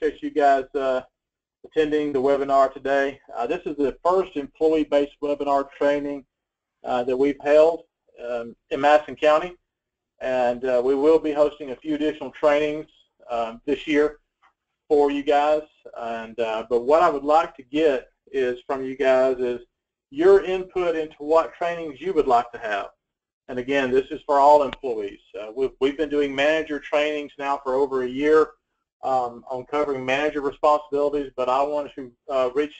appreciate you guys attending the webinar today. This is the first employee-based webinar training that we've held in Madison County, and we will be hosting a few additional trainings this year for you guys. And but what I would like to get is from you guys is your input into what trainings you would like to have. And again, this is for all employees. We've been doing manager trainings now for over a year on covering manager responsibilities, but I want to reach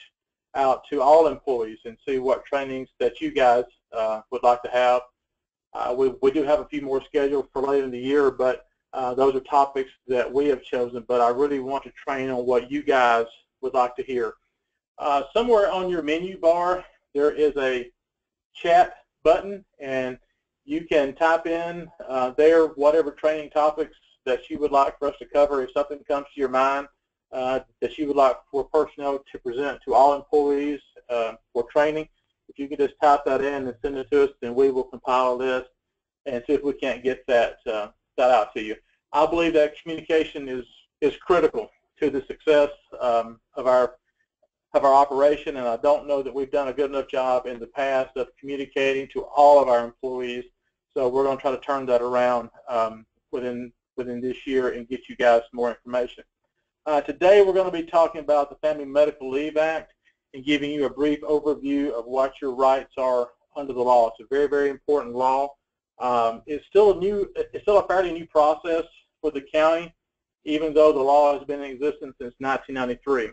out to all employees and see what trainings that you guys would like to have. We do have a few more scheduled for later in the year, but those are topics that we have chosen, but I really want to train on what you guys would like to hear. Somewhere on your menu bar, there is a chat button, and you can type in there whatever training topics that you would like for us to cover. If something comes to your mind that you would like for personnel to present to all employees for training, if you could just type that in and send it to us, then we will compile a list and see if we can't get that out to you. I believe that communication is critical to the success of our operation, and I don't know that we've done a good enough job in the past of communicating to all of our employees. So we're going to try to turn that around within this year and get you guys more information. Today we're going to be talking about the Family Medical Leave Act and giving you a brief overview of what your rights are under the law. It's a very, very important law. It's still a fairly new process for the county, even though the law has been in existence since 1993.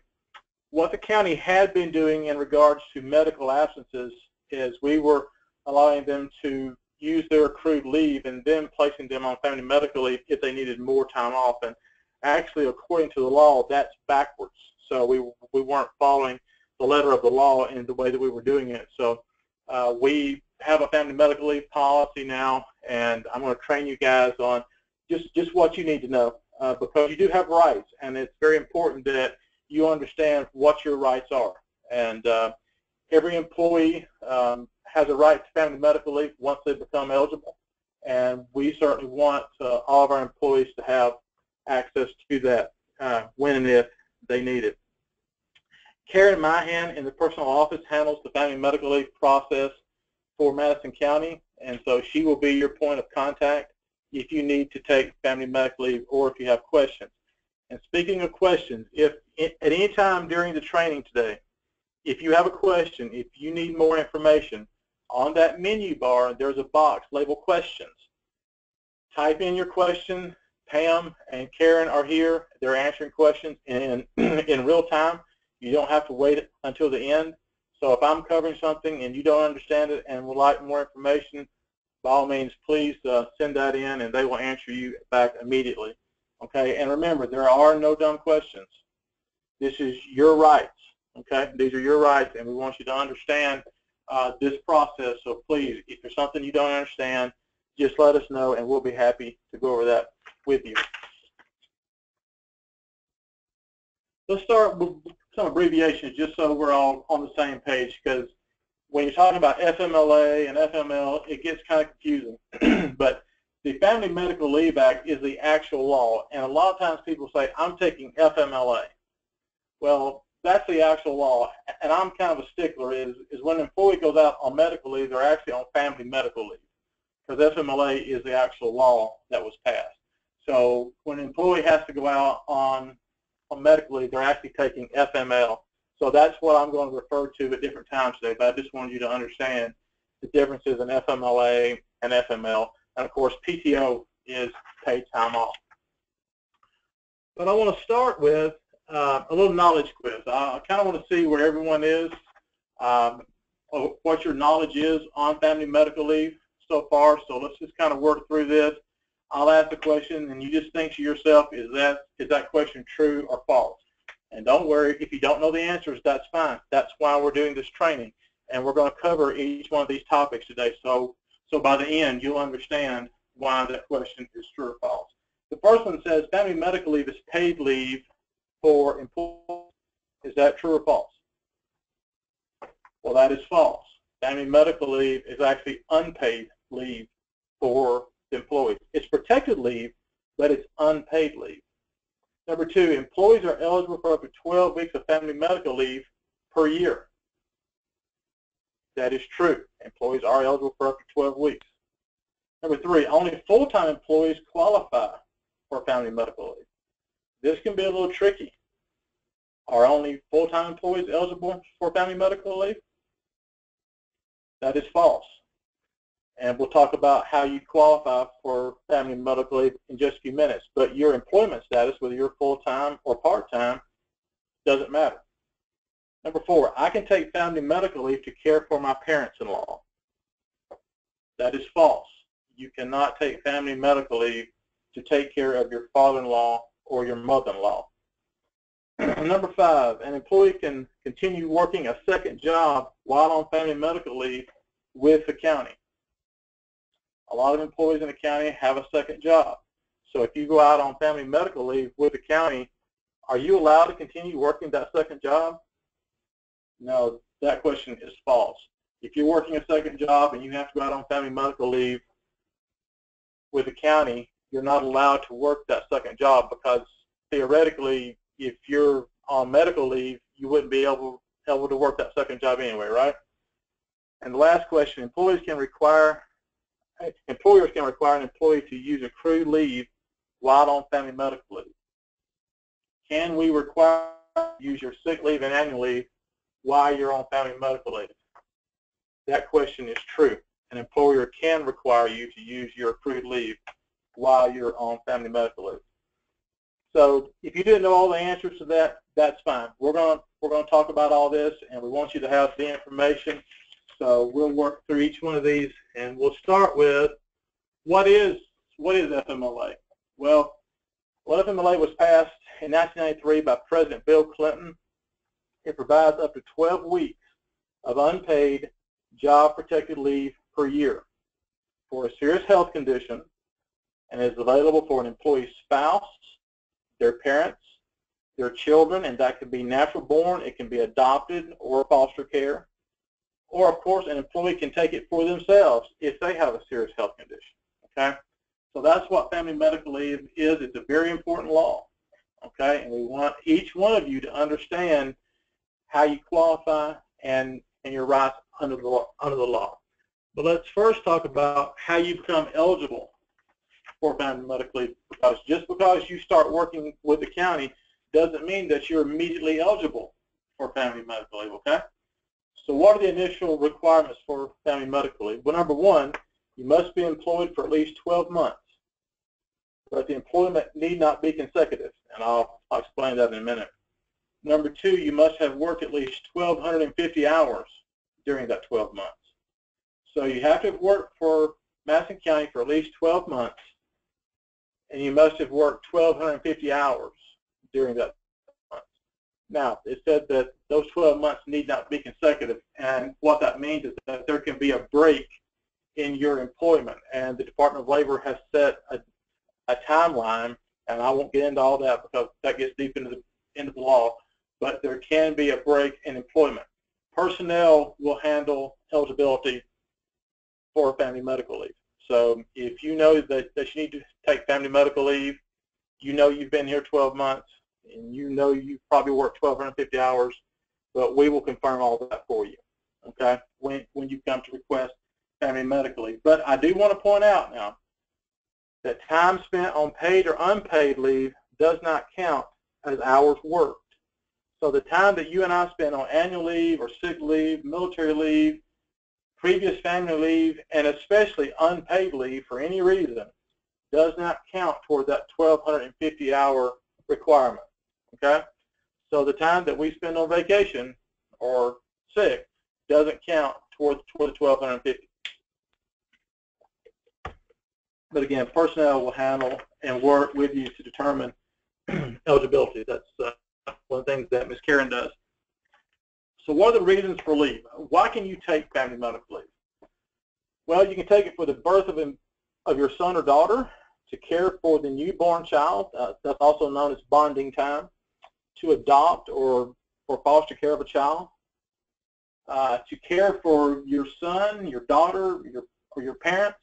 What the county had been doing in regards to medical absences is we were allowing them to use their accrued leave and then placing them on family medical leave if they needed more time off. And actually, according to the law, that's backwards. So we weren't following the letter of the law in the way that we were doing it. So we have a family medical leave policy now, and I'm going to train you guys on just what you need to know because you do have rights, and it's very important that you understand what your rights are. And every employee has a right to family medical leave once they become eligible, and we certainly want all of our employees to have access to that when and if they need it. Karen Mahan in the personal office handles the family medical leave process for Madison County, and so she will be your point of contact if you need to take family medical leave or if you have questions. And speaking of questions, if at any time during the training today, if you have a question, if you need more information, on that menu bar there's a box labeled questions. Type in your question. Pam and Karen are here. They're answering questions in real time. You don't have to wait until the end. So if I'm covering something and you don't understand it and would like more information, by all means, please send that in and they will answer you back immediately. Okay, and remember, there are no dumb questions. This is your rights, okay? These are your rights, and we want you to understand this process. So please, if there's something you don't understand, just let us know, and we'll be happy to go over that with you. Let's start with some abbreviations just so we're all on the same page, because when you're talking about FMLA and FML, it gets kind of confusing. But the Family Medical Leave Act is the actual law, and a lot of times people say, I'm taking FMLA. Well, that's the actual law, and I'm kind of a stickler, is when an employee goes out on medical leave, they're actually on family medical leave, because FMLA is the actual law that was passed. So when an employee has to go out on medical leave, they're actually taking FML. So that's what I'm going to refer to at different times today, but I just wanted you to understand the differences in FMLA and FML. And of course, PTO is paid time off. But I want to start with a little knowledge quiz. I kind of want to see where everyone is, what your knowledge is on family medical leave so far. So let's just kind of work through this. I'll ask a question, and you just think to yourself, is that question true or false? And don't worry, if you don't know the answers, that's fine. That's why we're doing this training, and we're going to cover each one of these topics today. So by the end, you'll understand why that question is true or false. The first one says family medical leave is paid leave for employees. Is that true or false? Well, that is false. Family medical leave is actually unpaid leave for the employee. It's protected leave, but it's unpaid leave. Number 2, employees are eligible for up to 12 weeks of family medical leave per year. That is true. Employees are eligible for up to 12 weeks. Number 3, only full-time employees qualify for family medical leave. This can be a little tricky. Are only full-time employees eligible for family medical leave? That is false. And we'll talk about how you qualify for family medical leave in just a few minutes. But your employment status, whether you're full-time or part-time, doesn't matter. Number 4, I can take family medical leave to care for my parents-in-law. That is false. You cannot take family medical leave to take care of your father-in-law or your mother-in-law. Number 5, an employee can continue working a second job while on family medical leave with the county. A lot of employees in the county have a second job. So if you go out on family medical leave with the county, are you allowed to continue working that second job? No, that question is false. If you're working a second job and you have to go out on family medical leave with the county, you're not allowed to work that second job because theoretically, if you're on medical leave, you wouldn't be able to work that second job anyway, right? And the last question, employers can require an employee to use accrued leave while on family medical leave. Can we require you to use your sick leave and annual leave while you're on family medical leave? That question is true. An employer can require you to use your accrued leave while you're on family medical leave. So if you didn't know all the answers to that, that's fine. We're going to talk about all this, and we want you to have the information. So we'll work through each one of these, and we'll start with what is FMLA? Well, FMLA was passed in 1993 by President Bill Clinton. It provides up to 12 weeks of unpaid job-protected leave per year for a serious health condition, and is available for an employee's spouse, their parents, their children, and that can be natural born, it can be adopted or foster care, or of course an employee can take it for themselves if they have a serious health condition. Okay, so that's what family medical leave is. It's a very important law. Okay, and we want each one of you to understand how you qualify and your rights under the law. But let's first talk about how you become eligible for family medical leave, because just because you start working with the county doesn't mean that you're immediately eligible for family medical leave, okay? So what are the initial requirements for family medical leave? Well, number 1, you must be employed for at least 12 months, but the employment need not be consecutive, and I'll explain that in a minute. Number 2, you must have worked at least 1,250 hours during that 12 months. So you have to have worked for Madison County for at least 12 months, and you must have worked 1,250 hours during that month. Now, it said that those 12 months need not be consecutive, and what that means is that there can be a break in your employment, and the Department of Labor has set a timeline, and I won't get into all that because that gets deep into the law, but there can be a break in employment. Personnel will handle eligibility for family medical leave. So if you know that you need to take family medical leave, you know you've been here 12 months, and you know you've probably worked 1,250 hours, but we will confirm all that for you, okay, when you come to request family medical leave. But I do want to point out now that time spent on paid or unpaid leave does not count as hours worked. So the time that you and I spend on annual leave or sick leave, military leave, previous family leave, and especially unpaid leave for any reason does not count toward that 1,250 hour requirement, okay? So the time that we spend on vacation or sick doesn't count toward the 1,250. But again, personnel will handle and work with you to determine eligibility. That's one of the things that Ms. Karen does. So what are the reasons for leave? Why can you take family medical leave? Well, you can take it for the birth of your son or daughter, to care for the newborn child, that's also known as bonding time, to adopt or for foster care of a child, to care for your son, your daughter, or your parents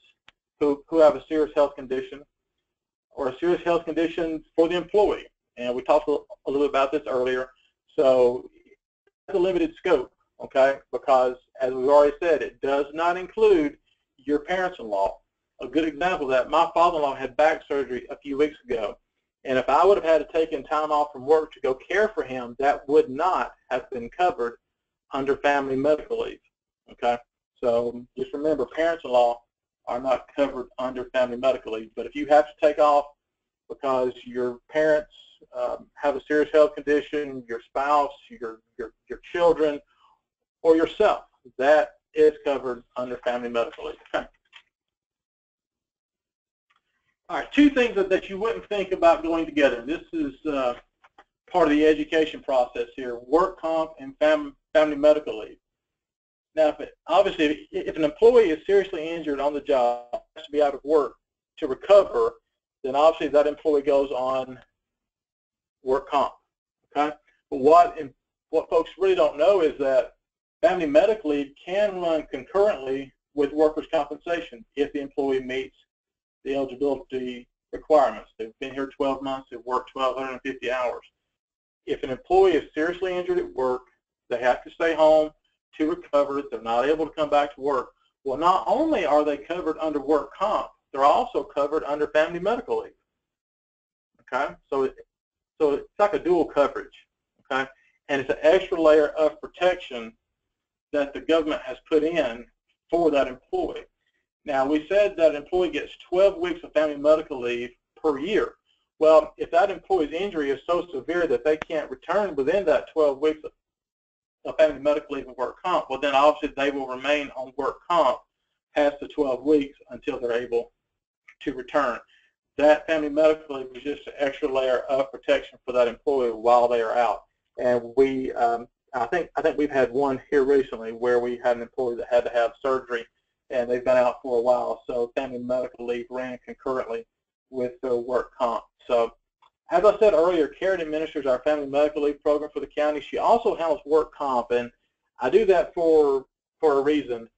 who have a serious health condition, or a serious health condition for the employee. and we talked a little bit about this earlier. So it's a limited scope, okay, because as we've already said, it does not include your parents-in-law. A good example of that, my father-in-law had back surgery a few weeks ago, and if I would have had to take time off from work to go care for him, that would not have been covered under family medical leave, okay? So just remember, parents-in-law are not covered under family medical leave, but if you have to take off because your parents have a serious health condition, your spouse, your children, or yourself, that is covered under family medical leave, okay? All right, two things that you wouldn't think about going together. This is part of the education process here, work comp and family medical leave. Now, obviously, if an employee is seriously injured on the job, has to be out of work to recover, then obviously that employee goes on work comp, okay? But what folks really don't know is that family medical leave can run concurrently with workers' compensation if the employee meets the eligibility requirements. They've been here 12 months, they've worked 1,250 hours. If an employee is seriously injured at work, they have to stay home to recover. They're not able to come back to work. Well, not only are they covered under work comp, they're also covered under family medical leave, okay? So it's like a dual coverage, okay? And it's an extra layer of protection that the government has put in for that employee. Now, we said that an employee gets 12 weeks of family medical leave per year. Well, if that employee's injury is so severe that they can't return within that 12 weeks of family medical leave and work comp, well, then obviously they will remain on work comp past the 12 weeks until they're able to return. That family medical leave is just an extra layer of protection for that employee while they are out. And we, I think we've had one here recently where we had an employee that had to have surgery, and they've been out for a while. So family medical leave ran concurrently with the work comp. So as I said earlier, Karen administers our family medical leave program for the county. She also handles work comp, and I do that for a reason.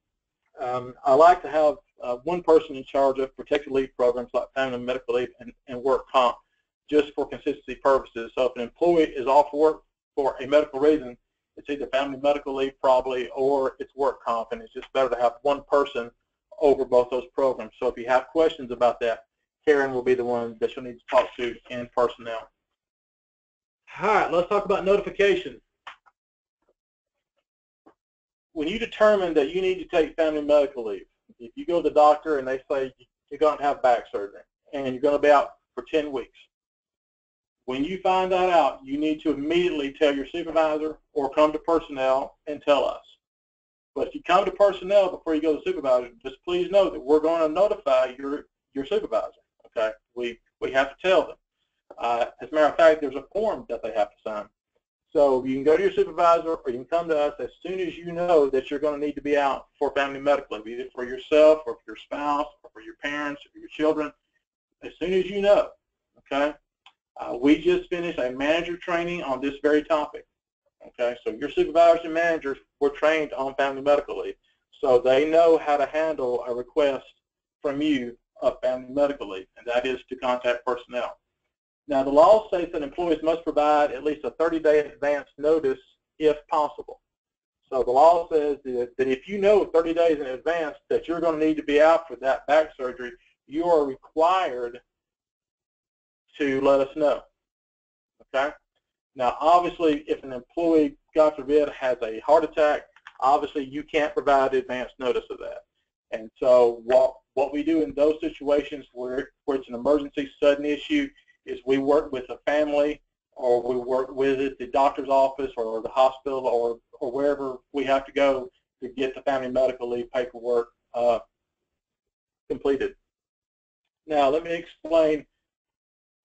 I like to have one person in charge of protected leave programs like family medical leave and work comp, just for consistency purposes. So if an employee is off work for a medical reason, it's either family medical leave probably, or it's work comp, and it's just better to have one person over both those programs. So if you have questions about that, Karen will be the one that you'll need to talk to in personnel. All right, let's talk about notification. When you determine that you need to take family medical leave, if you go to the doctor and they say you're going to have back surgery and you're going to be out for 10 weeks, when you find that out, you need to immediately tell your supervisor or come to personnel and tell us. But if you come to personnel before you go to supervisor, just please know that we're going to notify your supervisor. Okay, we have to tell them. As a matter of fact, there's a form that they have to sign. So you can go to your supervisor or you can come to us as soon as you know that you're going to need to be out for family medical leave, either for yourself or for your spouse or for your parents or your children, as soon as you know, okay? We just finished a manager training on this very topic, okay? So your supervisors and managers were trained on family medical leave, so they know how to handle a request from you of family medical leave, and that is to contact personnel. Now, the law states that employees must provide at least a 30-day advance notice if possible. So the law says that if you know 30 days in advance that you're going to need to be out for that back surgery, you are required to let us know, okay? Now, obviously, if an employee, God forbid, has a heart attack, obviously you can't provide advance notice of that. And so what we do in those situations where it's an emergency, sudden issue, is we work with the family, or we work with the doctor's office or the hospital or wherever we have to go to get the family medical leave paperwork completed. Now, let me explain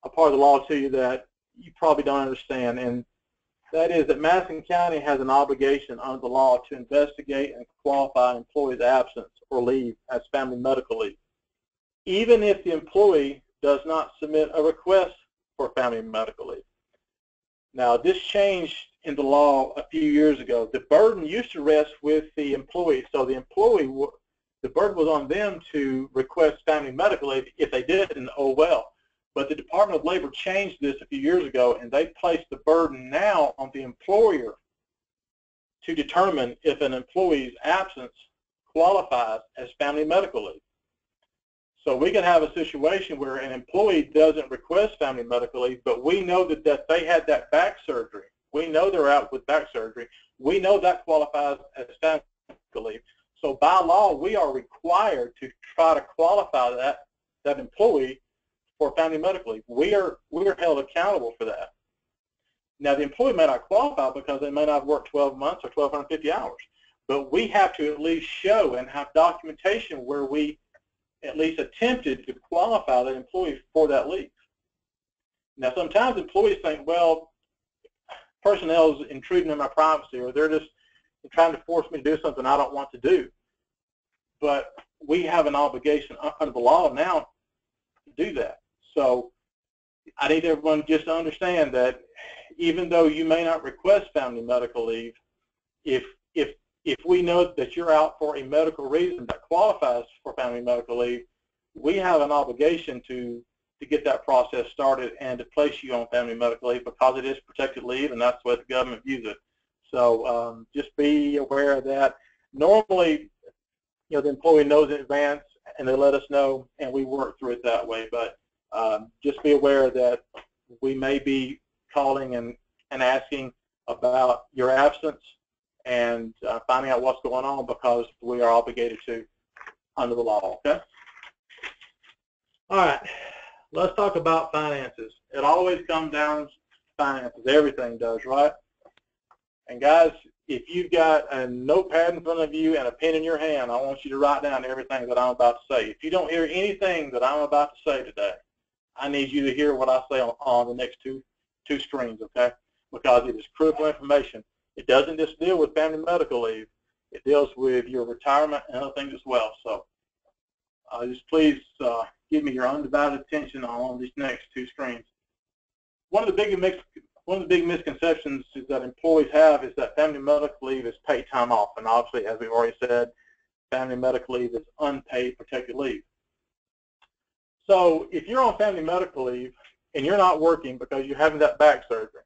a part of the law to you that you probably don't understand, and that is that Madison County has an obligation under the law to investigate and qualify an employee's absence or leave as family medical leave, even if the employee does not submit a request for family medical leave. Now, this changed in the law a few years ago. The burden used to rest with the employee, so the burden was on them to request family medical leave. If they didn't, oh well. But the Department of Labor changed this a few years ago, and they placed the burden now on the employer to determine if an employee's absence qualifies as family medical leave. So we can have a situation where an employee doesn't request family medical leave, but we know that they had that back surgery. We know they're out with back surgery. We know that qualifies as family medical leave. So by law, we are required to try to qualify that employee for family medical leave. We're held accountable for that. Now, the employee may not qualify because they may not have worked 12 months or 1,250 hours, but we have to at least show and have documentation where we at least attempted to qualify that employee for that leave. Now, sometimes employees think, well, personnel is intruding on my privacy, or they're just trying to force me to do something I don't want to do. But we have an obligation under the law now to do that. So I need everyone just to understand that even though you may not request family medical leave, if we know that you're out for a medical reason that qualifies for family medical leave, we have an obligation to get that process started and to place you on family medical leave, because it is protected leave, and that's the way the government views it. So just be aware of that. Normally, the employee knows in advance, and they let us know, and we work through it that way. But just be aware that we may be calling and asking about your absence and finding out what's going on, because we are obligated to under the law, okay? All right, let's talk about finances. It always comes down to finances. Everything does, right? And guys, if you've got a notepad in front of you and a pen in your hand, I want you to write down everything that I'm about to say. If you don't hear anything that I'm about to say today, I need you to hear what I say on the next two screens, okay? Because it is critical information. It doesn't just deal with family medical leave. It deals with your retirement and other things as well. So just please give me your undivided attention on these next two screens. One of the big misconceptions is that employees have is that family medical leave is paid time off. And obviously, as we've already said, family medical leave is unpaid protected leave. So if you're on family medical leave and you're not working because you're having that back surgery,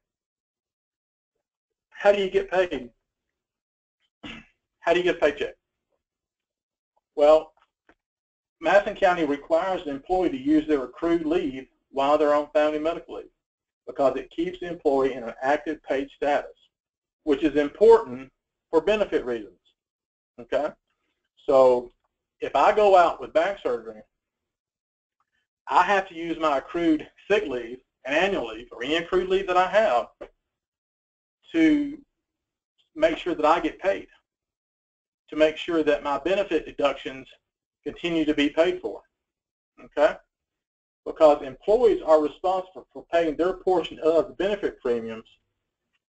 how do you get paid? How do you get a paycheck? Well, Madison County requires the employee to use their accrued leave while they're on family medical leave, because it keeps the employee in an active paid status, which is important for benefit reasons, okay? So if I go out with back surgery, I have to use my accrued sick leave and annual leave, or any accrued leave that I have, to make sure that I get paid, to make sure that my benefit deductions continue to be paid for, okay? Because employees are responsible for paying their portion of the benefit premiums,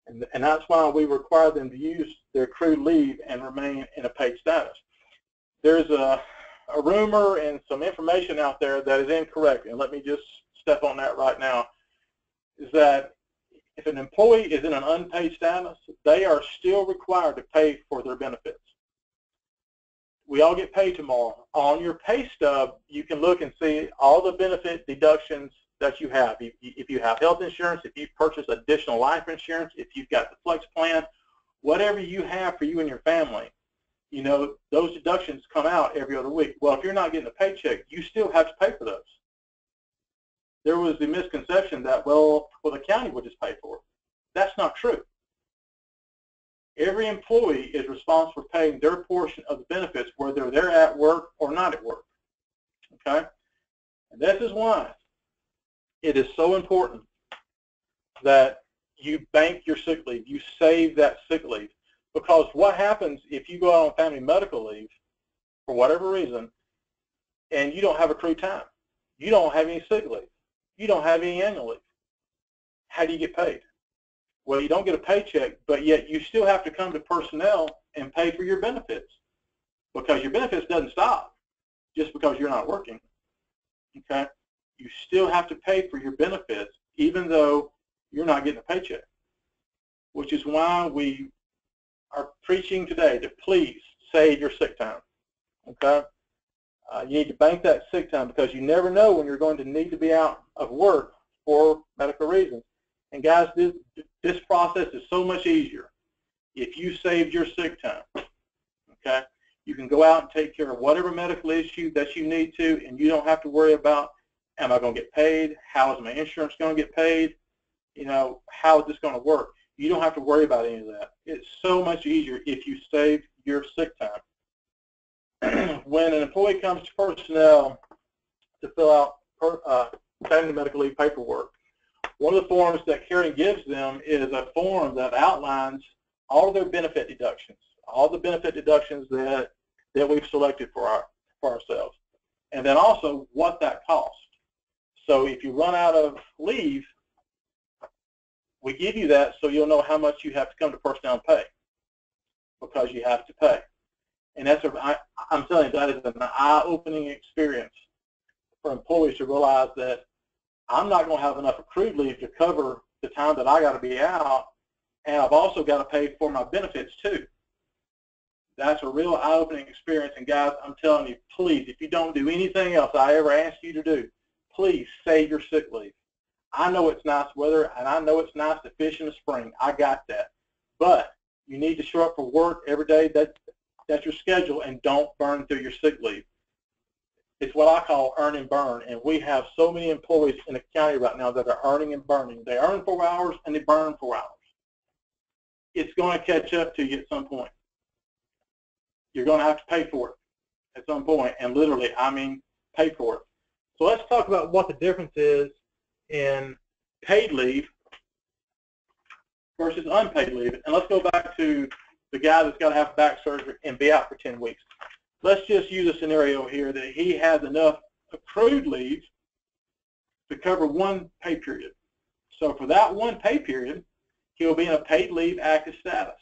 and that's why we require them to use their accrued leave and remain in a paid status. There's a rumor and some information out there that is incorrect, and let me just step on that right now, is that if an employee is in an unpaid status, they are still required to pay for their benefits. We all get paid tomorrow. On your pay stub, you can look and see all the benefit deductions that you have. If you have health insurance, if you purchase additional life insurance, if you've got the flex plan, whatever you have for you and your family, those deductions come out every other week. Well, if you're not getting a paycheck, you still have to pay for those. There was the misconception that, well, the county would just pay for it. That's not true. Every employee is responsible for paying their portion of the benefits, whether they're at work or not at work, okay? And this is why it is so important that you bank your sick leave, you save that sick leave, because what happens if you go out on family medical leave for whatever reason and you don't have accrued time? You don't have any sick leave. You don't have any annual leave. How do you get paid? Well, you don't get a paycheck, but yet you still have to come to personnel and pay for your benefits, because your benefits doesn't stop just because you're not working, okay? You still have to pay for your benefits even though you're not getting a paycheck, which is why we are preaching today to please save your sick time, okay? You need to bank that sick time because you never know when you're going to need to be out of work for medical reasons. And guys, this process is so much easier if you saved your sick time. Okay, you can go out and take care of whatever medical issue that you need to, and you don't have to worry about, am I going to get paid? How is my insurance going to get paid? You know, how is this going to work? You don't have to worry about any of that. It's so much easier if you save your sick time. When an employee comes to personnel to fill out family medical leave paperwork, one of the forms that Karen gives them is a form that outlines all of their benefit deductions, all the benefit deductions that we've selected for ourselves, and then also what that costs. So if you run out of leave, we give you that so you'll know how much you have to come to personnel and pay, because you have to pay. And that's I'm telling you, that is an eye-opening experience for employees to realize that I'm not going to have enough accrued leave to cover the time that I got to be out, and I've also got to pay for my benefits too. That's a real eye-opening experience. And guys, I'm telling you, please, if you don't do anything else I ever ask you to do, please save your sick leave. I know it's nice weather, and I know it's nice to fish in the spring. I got that. But you need to show up for work every day. That's your schedule, and don't burn through your sick leave. It's what I call earn and burn, and we have so many employees in the county right now that are earning and burning. They earn 4 hours and they burn 4 hours. It's going to catch up to you at some point. You're going to have to pay for it at some point, and literally, I mean pay for it. So let's talk about what the difference is in paid leave versus unpaid leave. And let's go back to the guy that's got to have back surgery and be out for 10 weeks. Let's just use a scenario here that he has enough accrued leave to cover one pay period. So for that one pay period, he will be in a paid leave active status.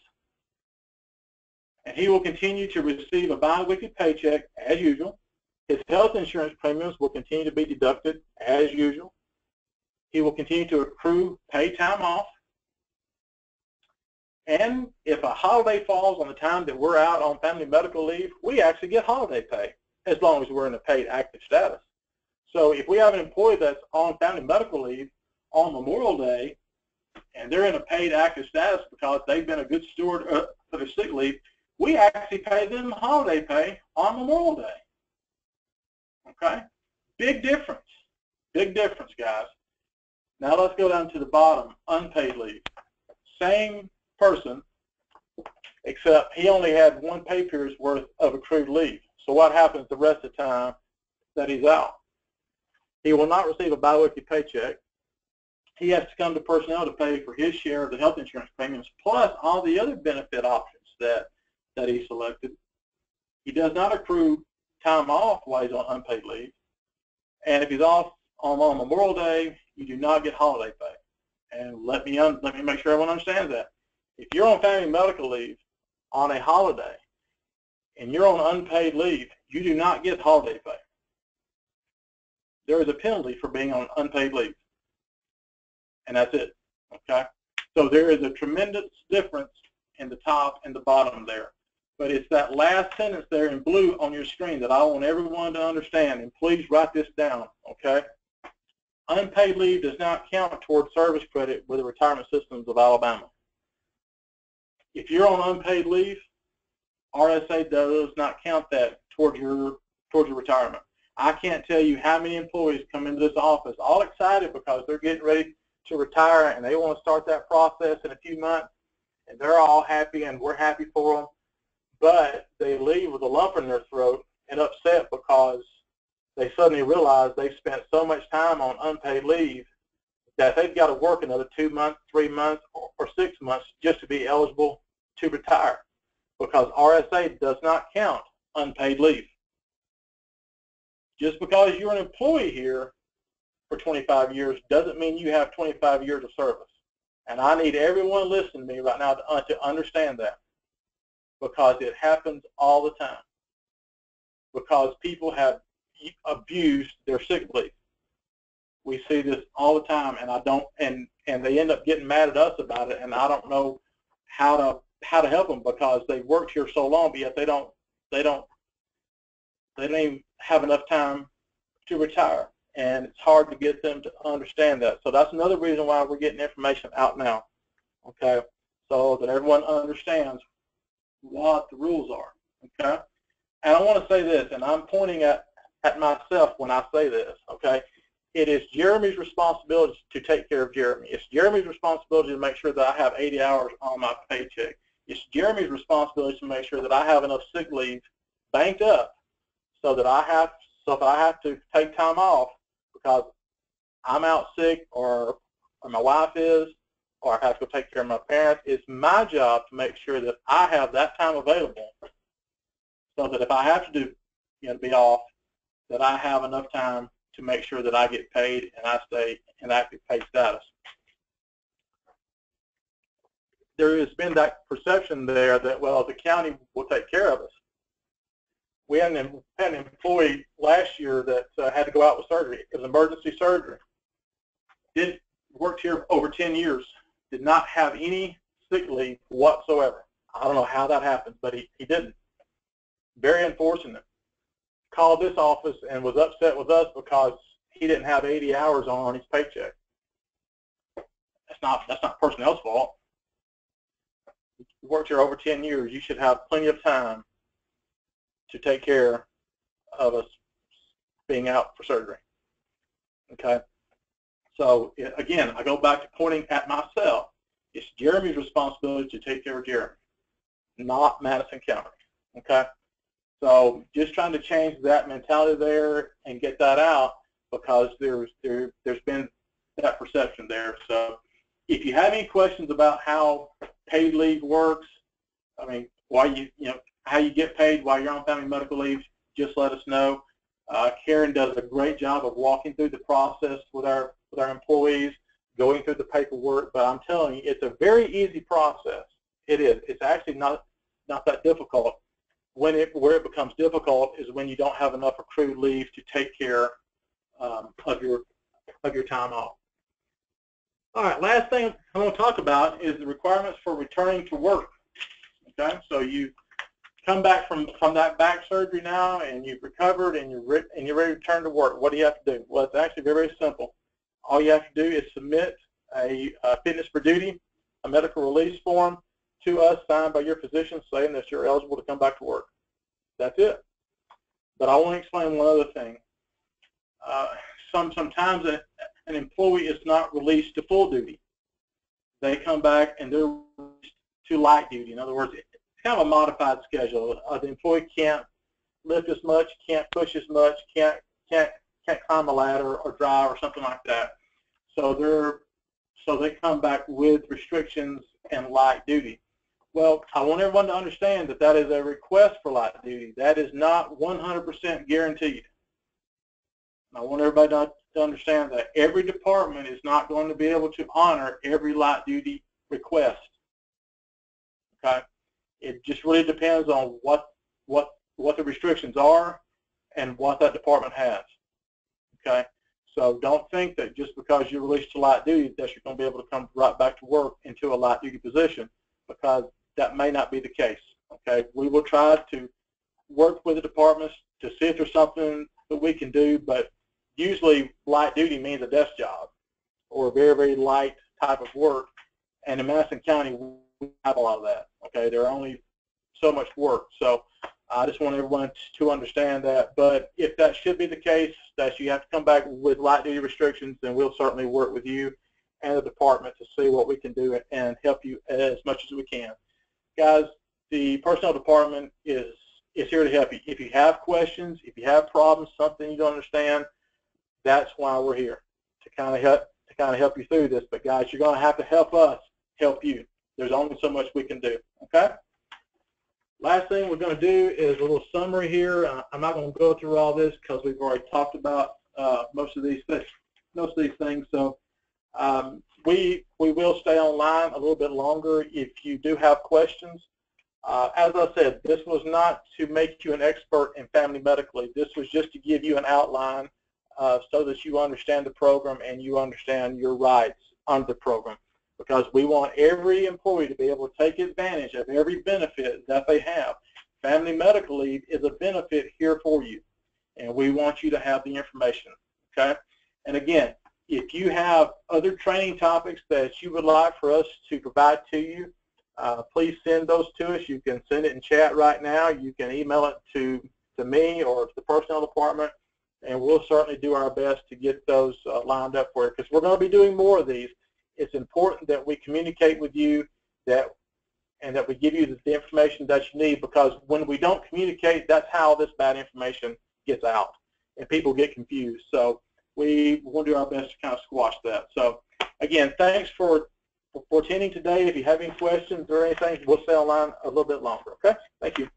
And he will continue to receive a biweekly paycheck as usual. His health insurance premiums will continue to be deducted as usual. He will continue to accrue paid time off. And if a holiday falls on the time that we're out on family medical leave, we actually get holiday pay as long as we're in a paid active status. So if we have an employee that's on family medical leave on Memorial Day and they're in a paid active status because they've been a good steward of their sick leave, we actually pay them holiday pay on Memorial Day. Okay? Big difference. Big difference, guys. Now let's go down to the bottom, unpaid leave. Same person, except he only had one pay period's worth of accrued leave. So what happens the rest of the time that he's out? He will not receive a biweekly paycheck. He has to come to personnel to pay for his share of the health insurance premiums, plus all the other benefit options that he selected. He does not accrue time off while he's on unpaid leave. And if he's off on Memorial Day, you do not get holiday pay. And let me make sure everyone understands that. If you're on family medical leave on a holiday and you're on unpaid leave, you do not get holiday pay. There is a penalty for being on unpaid leave. And that's it. Okay? So there is a tremendous difference in the top and the bottom there. But it's that last sentence there in blue on your screen that I want everyone to understand, and please write this down, okay? Unpaid leave does not count toward service credit with the retirement systems of Alabama. If you're on unpaid leave, RSA does not count that towards your retirement. I can't tell you how many employees come into this office all excited because they're getting ready to retire and they want to start that process in a few months, and they're all happy and we're happy for them. But they leave with a lump in their throat and upset because they suddenly realize they've spent so much time on unpaid leave that they've got to work another 2 months, 3 months, or 6 months just to be eligible to retire, because RSA does not count unpaid leave. Just because you're an employee here for 25 years doesn't mean you have 25 years of service. And I need everyone listening to me right now to understand that, because it happens all the time, because people have abused their sick leave. We see this all the time, and they end up getting mad at us about it, and I don't know how to help them, because they've worked here so long, but yet they don't even have enough time to retire, and it's hard to get them to understand that. So that's another reason why we're getting information out now, okay, so that everyone understands what the rules are, okay? And I want to say this, and I'm pointing at myself when I say this, okay? It is Jeremy's responsibility to take care of Jeremy. It's Jeremy's responsibility to make sure that I have 80 hours on my paycheck. It's Jeremy's responsibility to make sure that I have enough sick leave banked up so that if I have to take time off because I'm out sick or my wife is, or I have to go take care of my parents, it's my job to make sure that I have that time available so that if I have to be off, that I have enough time to make sure that I get paid and I stay in active pay status. There has been that perception there that, well, the county will take care of us. We had an employee last year that had to go out with surgery. It was emergency surgery. Worked here over 10 years. Did not have any sick leave whatsoever. I don't know how that happened, but he didn't. Very unfortunate. Called this office and was upset with us because he didn't have 80 hours on his paycheck. That's not personnel's fault. You worked here over 10 years. You should have plenty of time to take care of us being out for surgery. Okay? So, again, I go back to pointing at myself. It's Jeremy's responsibility to take care of Jeremy, not Madison County. Okay? So just trying to change that mentality there and get that out because there's been that perception there. So if you have any questions about how paid leave works, I mean, why how you get paid while you're on family medical leave, just let us know. Karen does a great job of walking through the process with our employees, going through the paperwork. But I'm telling you, it's a very easy process. It is. It's actually not that difficult. Where it becomes difficult is when you don't have enough accrued leave to take care of your time off. All right, last thing I want to talk about is the requirements for returning to work. Okay, so you come back from that back surgery now, and you've recovered, and you're ready to return to work. What do you have to do? Well, it's actually very, very simple. All you have to do is submit a fitness for duty, a medical release form to us, signed by your physician, saying that you're eligible to come back to work. That's it. But I want to explain one other thing. Sometimes an employee is not released to full duty. They come back and they're released to light duty. In other words, it's kind of a modified schedule. The employee can't lift as much, can't push as much, can't climb a ladder or drive or something like that. So they come back with restrictions and light duty. Well, I want everyone to understand that is a request for light duty. That is not 100% guaranteed. I want everybody to understand that every department is not going to be able to honor every light duty request. Okay? It just really depends on what the restrictions are and what that department has. Okay? So don't think that just because you're released to light duty that you're going to be able to come right back to work into a light duty position, because that may not be the case. Okay? We will try to work with the departments to see if there's something that we can do, but usually light duty means a desk job or a very, very light type of work. And in Madison County, we have a lot of that. Okay? There are only so much work. So I just want everyone to understand that. But if that should be the case, that you have to come back with light duty restrictions, then we'll certainly work with you and the department to see what we can do and help you as much as we can. Guys, the personnel department is here to help you. If you have questions, if you have problems, something you don't understand, that's why we're here, to kind of help you through this. But guys, you're going to have to help us help you. There's only so much we can do. Okay? Last thing we're going to do is a little summary here. I'm not going to go through all this because we've already talked about most of these things. So we will stay online a little bit longer if you do have questions. As I said, this was not to make you an expert in family medical leave. This was just to give you an outline so that you understand the program and you understand your rights under the program. Because we want every employee to be able to take advantage of every benefit that they have. Family medical leave is a benefit here for you. and we want you to have the information, okay? And again, if you have other training topics that you would like for us to provide to you, please send those to us. You can send it in chat right now. You can email it to me or to the personnel department, and we'll certainly do our best to get those lined up for you, because we're going to be doing more of these. It's important that we communicate with you and that we give you the information that you need, because when we don't communicate, that's how this bad information gets out and people get confused. So we will do our best to kind of squash that. So again, thanks for attending today. If you have any questions or anything, we'll stay online a little bit longer, okay? Thank you.